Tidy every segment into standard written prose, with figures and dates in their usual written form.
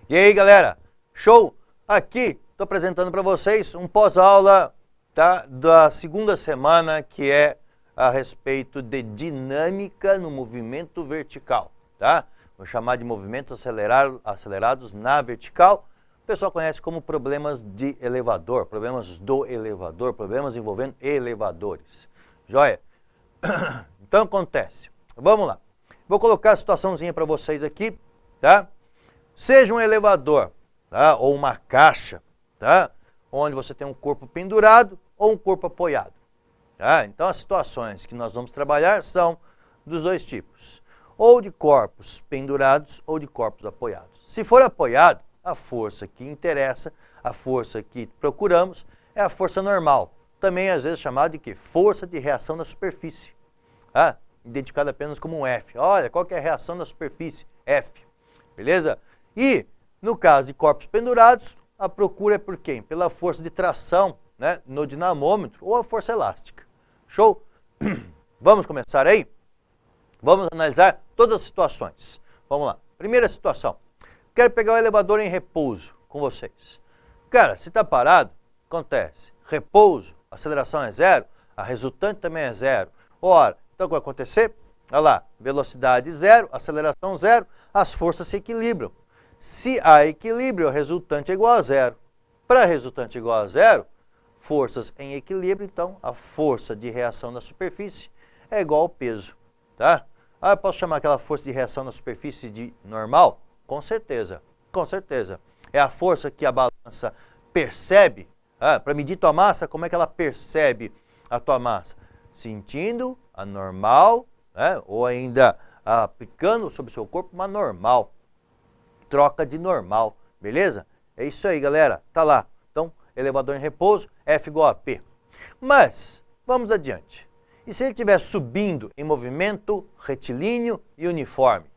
E aí, galera? Show? Aqui estou apresentando para vocês um pós-aula, tá, da segunda semana, que é a respeito de dinâmica no movimento vertical, tá? Vou chamar de movimentos acelerados na vertical. O pessoal conhece como problemas de elevador, problemas do elevador, problemas envolvendo elevadores. Joia? Então acontece. Vamos lá. Vou colocar a situaçãozinha para vocês aqui, tá? Seja um elevador, tá? Ou uma caixa, tá? Onde você tem um corpo pendurado ou um corpo apoiado. Tá? Então as situações que nós vamos trabalhar são dos dois tipos. Ou de corpos pendurados ou de corpos apoiados. Se for apoiado, a força que interessa, a força que procuramos, é a força normal. Também às vezes chamada de quê? Força de reação da superfície. Tá? Identificada apenas como um F. Olha, qual que é a reação da superfície? F. Beleza? E, no caso de corpos pendurados, a procura é por quem? Pela força de tração, né, no dinamômetro ou a força elástica. Show? Vamos começar aí? Vamos analisar todas as situações. Vamos lá. Primeira situação. Quero pegar o elevador em repouso com vocês. Cara, se está parado, acontece. Repouso, aceleração é zero, a resultante também é zero. Ora, então o que vai acontecer? Olha lá, velocidade zero, aceleração zero, as forças se equilibram. Se há equilíbrio, a resultante é igual a zero. Para resultante igual a zero, forças em equilíbrio, então a força de reação na superfície é igual ao peso. Tá? Ah, eu posso chamar aquela força de reação na superfície de normal? Com certeza, com certeza. É a força que a balança percebe. Para medir tua massa, como é que ela percebe a tua massa? Sentindo a normal, né? Ou ainda aplicando sobre o seu corpo uma normal. Troca de normal, beleza? É isso aí, galera. Tá lá. Então, elevador em repouso, F igual a P. Mas, vamos adiante. E se ele estiver subindo em movimento retilíneo e uniforme?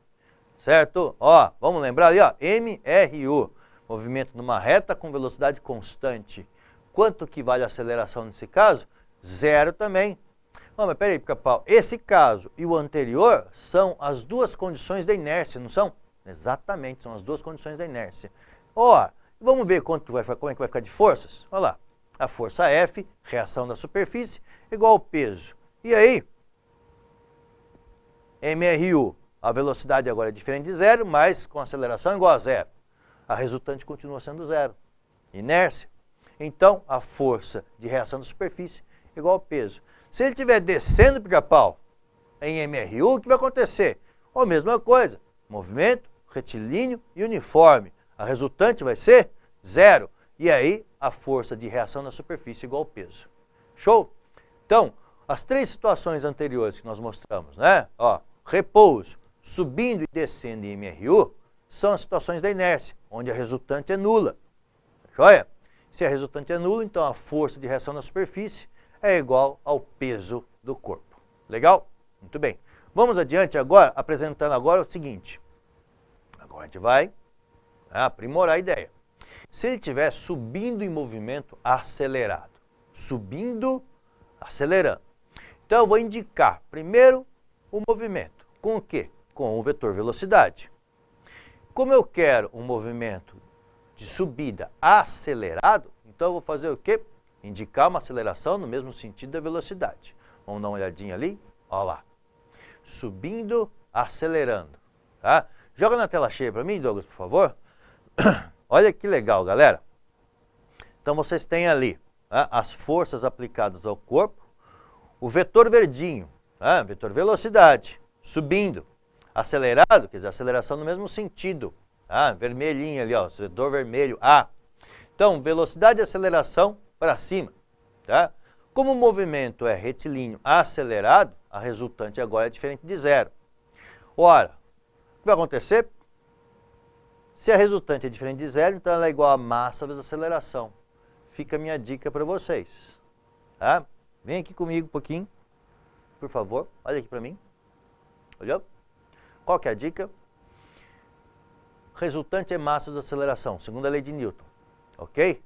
Certo? Ó, vamos lembrar ali, ó, MRU. Movimento numa reta com velocidade constante. Quanto que vale a aceleração nesse caso? Zero também. Mas peraí, Pica-Pau, esse caso e o anterior são as duas condições da inércia, não são? Exatamente, são as duas condições da inércia. Ó, vamos ver como é que vai ficar de forças? Olha lá, a força F, reação da superfície, igual ao peso. E aí, MRU, a velocidade agora é diferente de zero, mas com aceleração igual a zero. A resultante continua sendo zero. Inércia. Então, a força de reação da superfície é igual ao peso. Se ele estiver descendo, Pica-Pau, em MRU, o que vai acontecer? A mesma coisa, movimento retilíneo e uniforme. A resultante vai ser zero. E aí, a força de reação na superfície é igual ao peso. Show? Então, as três situações anteriores que nós mostramos, né? Ó, repouso, subindo e descendo em MRU, são as situações da inércia, onde a resultante é nula. Joia? Se a resultante é nula, então a força de reação na superfície é igual ao peso do corpo. Legal? Muito bem. Vamos adiante agora, apresentando agora o seguinte. Agora a gente vai aprimorar a ideia. Se ele estiver subindo em movimento acelerado, subindo, acelerando. Então eu vou indicar primeiro o movimento. Com o quê? Com o vetor velocidade. Como eu quero um movimento de subida acelerado, então eu vou fazer o quê? Indicar uma aceleração no mesmo sentido da velocidade. Vamos dar uma olhadinha ali? Olha lá. Subindo, acelerando. Tá? Joga na tela cheia para mim, Douglas, por favor. Olha que legal, galera. Então vocês têm ali, tá, as forças aplicadas ao corpo, o vetor verdinho, tá, vetor velocidade, subindo. Acelerado, quer dizer, aceleração no mesmo sentido. Tá? Vermelhinho ali, ó, vetor vermelho, A. Então, velocidade e aceleração para cima. Tá? Como o movimento é retilíneo acelerado, a resultante agora é diferente de zero. Ora, o que vai acontecer? Se a resultante é diferente de zero, então ela é igual a massa vezes aceleração. Fica a minha dica para vocês. Tá? Vem aqui comigo um pouquinho, por favor. Olha aqui para mim. Olhou? Qual que é a dica? Resultante é massa vezes aceleração, segundo a lei de Newton. Ok?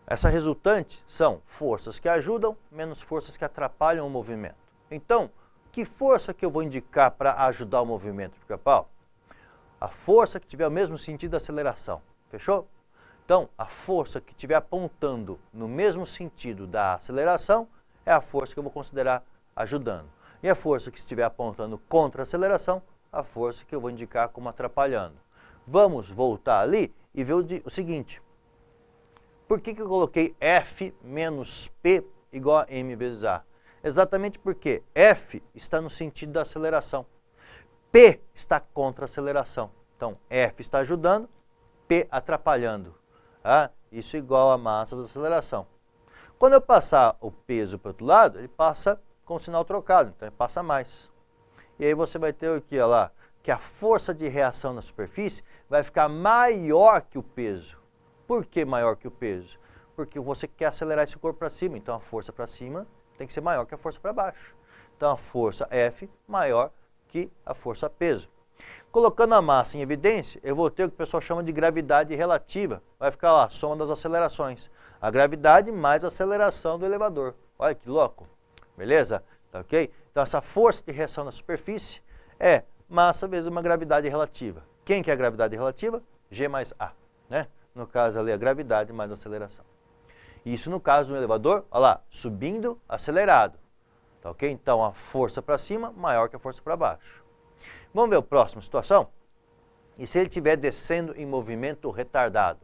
Essa resultante são forças que ajudam menos forças que atrapalham o movimento. Então, que força que eu vou indicar para ajudar o movimento, Pica-Pau? A força que tiver o mesmo sentido da aceleração. Fechou? Então, a força que estiver apontando no mesmo sentido da aceleração é a força que eu vou considerar ajudando. E a força que estiver apontando contra a aceleração, a força que eu vou indicar como atrapalhando. Vamos voltar ali e ver o seguinte. Por que eu coloquei F menos P igual a M vezes A? Exatamente porque F está no sentido da aceleração. P está contra a aceleração. Então, F está ajudando, P atrapalhando. Isso é igual a massa da aceleração. Quando eu passar o peso para o outro lado, ele passa com o sinal trocado, então ele passa mais. E aí você vai ter o que lá? Que a força de reação na superfície vai ficar maior que o peso. Por que maior que o peso? Porque você quer acelerar esse corpo para cima, então a força para cima tem que ser maior que a força para baixo. Então a força F maior que a força peso. Colocando a massa em evidência, eu vou ter o que o pessoal chama de gravidade relativa. Vai ficar lá, soma das acelerações. A gravidade mais a aceleração do elevador. Olha que louco. Beleza? Tá ok? Então essa força de reação na superfície é massa vezes uma gravidade relativa. Quem que é a gravidade relativa? G mais A. Né? No caso ali, a gravidade mais a aceleração. Isso no caso do elevador, olha lá, subindo, acelerado. Tá ok? Então a força para cima maior que a força para baixo. Vamos ver a próxima situação? E se ele estiver descendo em movimento retardado?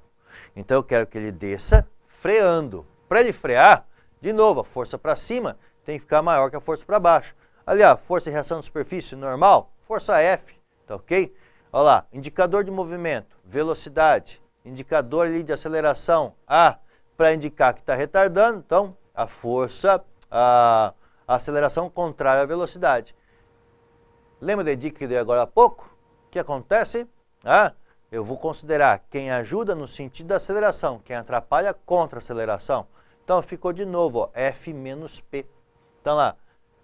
Então eu quero que ele desça freando. Para ele frear, de novo, a força para cima tem que ficar maior que a força para baixo. Ali, a força de reação de superfície normal, força F, tá ok? Olha lá, indicador de movimento, velocidade, indicador ali de aceleração A, para indicar que está retardando, então a força, a aceleração contrária à velocidade. Lembra da dica que dei agora há pouco? O que acontece? Eu vou considerar quem ajuda no sentido da aceleração, quem atrapalha contra a aceleração. Então ficou de novo, ó, F menos P. Então lá,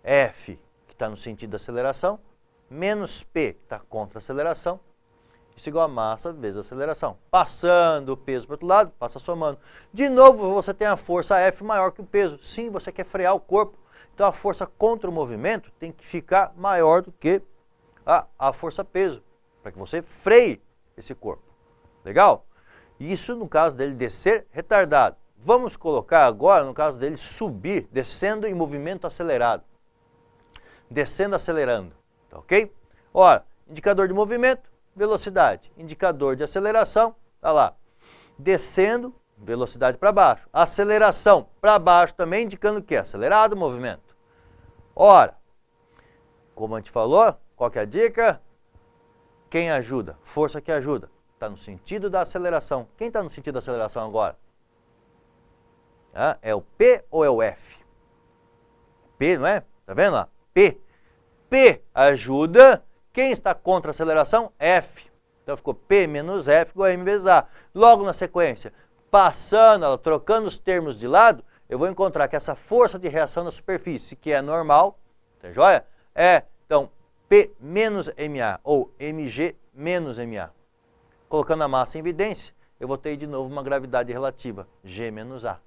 F, que está no sentido da aceleração, menos P, que está contra a aceleração, isso igual a massa vezes a aceleração. Passando o peso para o outro lado, passa somando. De novo, você tem a força F maior que o peso. Sim, você quer frear o corpo. Então a força contra o movimento tem que ficar maior do que a força peso, para que você freie esse corpo. Legal? Isso no caso dele descer retardado. Vamos colocar agora no caso dele subir, descendo em movimento acelerado. Descendo, acelerando. Tá ok? Ora, indicador de movimento, velocidade. Indicador de aceleração, tá lá. Descendo, velocidade para baixo. Aceleração para baixo também, indicando o quê? Acelerado o movimento. Ora, como a gente falou, qual que é a dica? Quem ajuda? Força que ajuda. Está no sentido da aceleração. Quem está no sentido da aceleração agora? É o P ou é o F? P, não é? Tá vendo lá? P. P ajuda. Quem está contra a aceleração? F. Então ficou P menos F igual a M vezes A. Logo na sequência, passando, ela, trocando os termos de lado, eu vou encontrar que essa força de reação na superfície, que é normal, tá joia? Então, P menos MA, ou MG menos MA. Colocando a massa em evidência, eu vou ter de novo uma gravidade relativa, G menos A.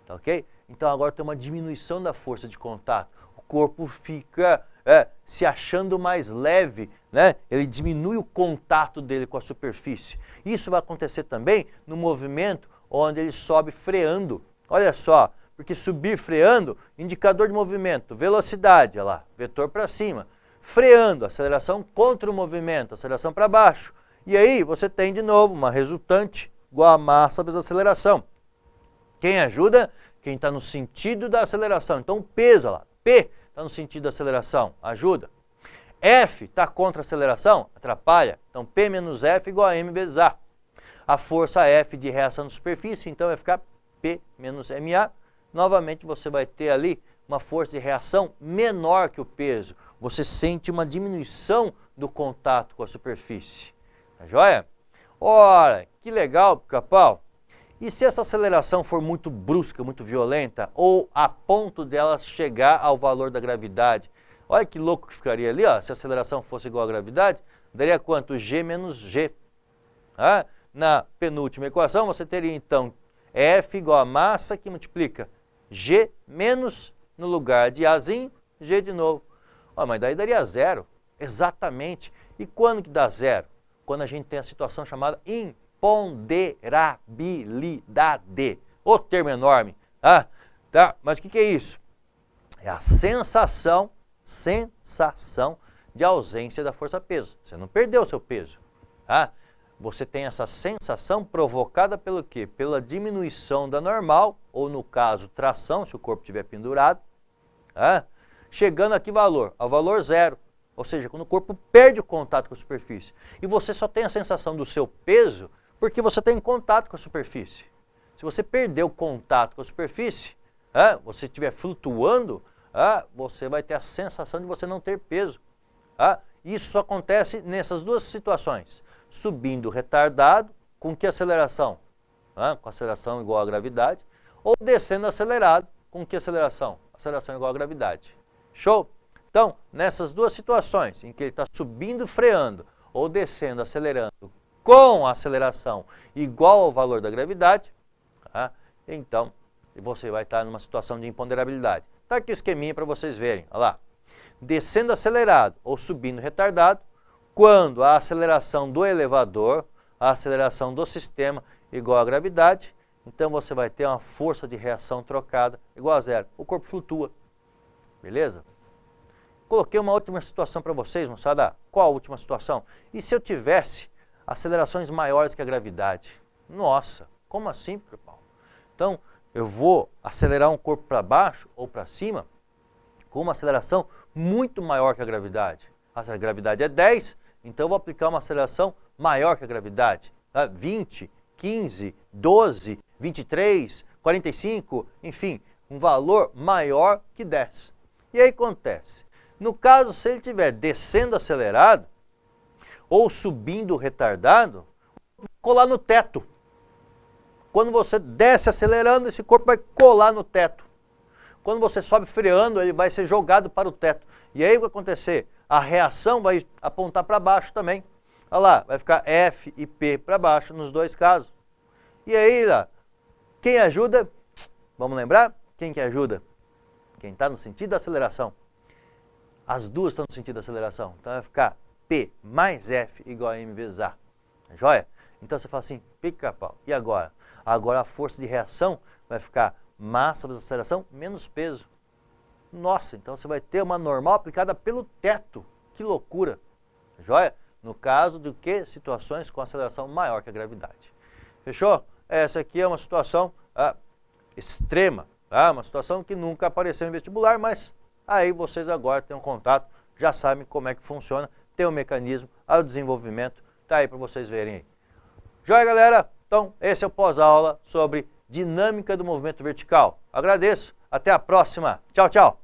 Tá ok? Então agora tem uma diminuição da força de contato. O corpo fica se achando mais leve, né? Ele diminui o contato dele com a superfície. Isso vai acontecer também no movimento onde ele sobe freando. Olha só, porque subir freando, indicador de movimento, velocidade, olha lá, vetor para cima. Freando, aceleração contra o movimento, aceleração para baixo. E aí você tem de novo uma resultante igual a massa vezes a aceleração. Quem ajuda? Quem está no sentido da aceleração. Então o peso, olha lá, P está no sentido da aceleração, ajuda. F está contra a aceleração, atrapalha. Então P menos F igual a M vezes A. A força F de reação na superfície, então vai ficar P menos MA. Novamente você vai ter ali uma força de reação menor que o peso. Você sente uma diminuição do contato com a superfície. Tá joia? Ora, que legal, Pica-Pau. E se essa aceleração for muito brusca, muito violenta, ou a ponto dela chegar ao valor da gravidade? Olha que louco que ficaria ali, ó. Se a aceleração fosse igual à gravidade, daria quanto? G menos G. Na penúltima equação, você teria então F igual a massa que multiplica G menos, no lugar de Azinho, G de novo. Mas daí daria zero. Exatamente. E quando que dá zero? quando a gente tem a situação chamada imponderabilidade. O termo é enorme, tá? Mas o que é isso? É a sensação de ausência da força-peso. Você não perdeu o seu peso, tá? Você tem essa sensação provocada pelo quê? Pela diminuição da normal, ou no caso, tração, se o corpo estiver pendurado, tá? Chegando a que valor? Ao valor zero. Ou seja, quando o corpo perde o contato com a superfície. E você só tem a sensação do seu peso porque você tem contato com a superfície. Se você perder o contato com a superfície, você estiver flutuando, você vai ter a sensação de você não ter peso. Isso acontece nessas duas situações. Subindo retardado, com que aceleração? Com aceleração igual à gravidade. Ou descendo acelerado, com que aceleração? Aceleração igual à gravidade. Show? Então, nessas duas situações, em que ele está subindo freando, ou descendo acelerando, com a aceleração igual ao valor da gravidade, então você vai estar numa situação de imponderabilidade. Está aqui o esqueminha para vocês verem. Olha lá. Descendo acelerado ou subindo retardado, quando a aceleração do elevador, a aceleração do sistema igual à gravidade, então você vai ter uma força de reação trocada igual a zero. O corpo flutua. Beleza? Coloquei uma última situação para vocês, moçada. Qual a última situação? E se eu tivesse acelerações maiores que a gravidade? Nossa, como assim, Paulo? Então, eu vou acelerar um corpo para baixo ou para cima com uma aceleração muito maior que a gravidade. A gravidade é 10, então eu vou aplicar uma aceleração maior que a gravidade. 20, 15, 12, 23, 45, enfim, um valor maior que 10. E aí acontece, no caso, se ele estiver descendo acelerado ou subindo retardado, vai colar no teto. Quando você desce acelerando, esse corpo vai colar no teto. Quando você sobe freando, ele vai ser jogado para o teto. E aí o que vai acontecer? A reação vai apontar para baixo também. Olha lá, vai ficar F e P para baixo nos dois casos. E aí, quem ajuda? Vamos lembrar? Quem que ajuda? Quem está no sentido da aceleração. As duas estão no sentido da aceleração. Então vai ficar P mais F igual a M vezes A. Joia? Então você fala assim, pica-pau. E agora? Agora a força de reação vai ficar massa vezes aceleração menos peso. Nossa, então você vai ter uma normal aplicada pelo teto. Que loucura. Joia? No caso de que? Situações com aceleração maior que a gravidade. Fechou? Essa aqui é uma situação extrema. Uma situação que nunca apareceu em vestibular, mas aí vocês agora têm um contato, já sabem como é que funciona, tem um mecanismo, o desenvolvimento, tá aí para vocês verem aí. Joia, galera? Então, esse é o pós-aula sobre dinâmica do movimento vertical. Agradeço, até a próxima. Tchau, tchau.